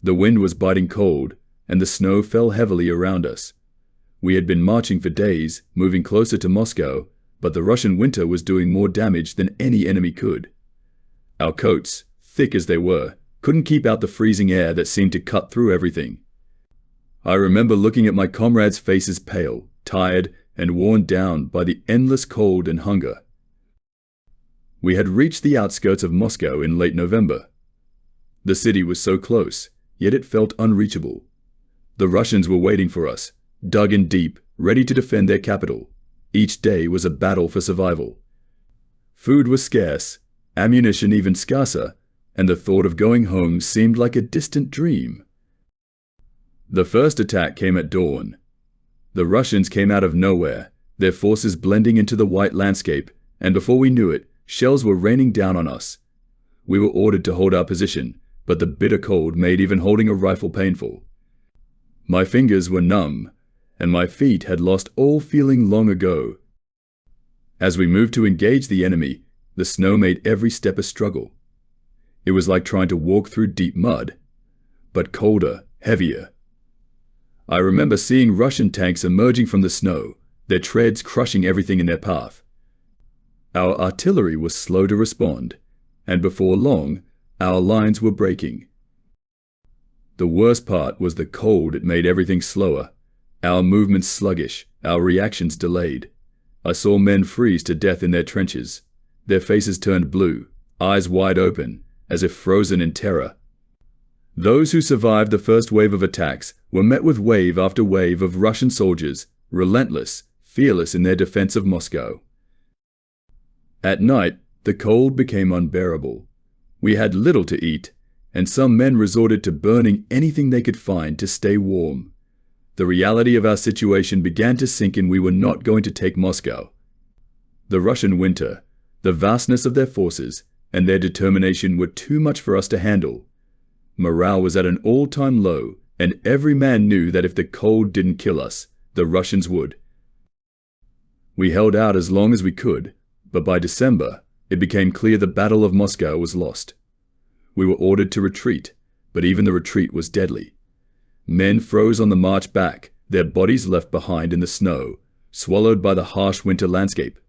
The wind was biting cold, and the snow fell heavily around us. We had been marching for days, moving closer to Moscow, but the Russian winter was doing more damage than any enemy could. Our coats, thick as they were, couldn't keep out the freezing air that seemed to cut through everything. I remember looking at my comrades' faces pale, tired, and worn down by the endless cold and hunger. We had reached the outskirts of Moscow in late November. The city was so close, yet it felt unreachable. The Russians were waiting for us, dug in deep, ready to defend their capital. Each day was a battle for survival. Food was scarce, ammunition even scarcer, and the thought of going home seemed like a distant dream. The first attack came at dawn. The Russians came out of nowhere, their forces blending into the white landscape, and before we knew it, shells were raining down on us. We were ordered to hold our position, but the bitter cold made even holding a rifle painful. My fingers were numb, and my feet had lost all feeling long ago. As we moved to engage the enemy, the snow made every step a struggle. It was like trying to walk through deep mud, but colder, heavier. I remember seeing Russian tanks emerging from the snow, their treads crushing everything in their path. Our artillery was slow to respond, and before long, our lines were breaking. The worst part was the cold. It made everything slower, our movements sluggish, our reactions delayed. I saw men freeze to death in their trenches, their faces turned blue, eyes wide open, as if frozen in terror. Those who survived the first wave of attacks were met with wave after wave of Russian soldiers, relentless, fearless in their defense of Moscow. At night, the cold became unbearable. We had little to eat, and some men resorted to burning anything they could find to stay warm. The reality of our situation began to sink in. We were not going to take Moscow. The Russian winter, the vastness of their forces, and their determination were too much for us to handle. Morale was at an all-time low, and every man knew that if the cold didn't kill us, the Russians would. We held out as long as we could, but by December, it became clear the Battle of Moscow was lost. We were ordered to retreat, but even the retreat was deadly. Men froze on the march back, their bodies left behind in the snow, swallowed by the harsh winter landscape.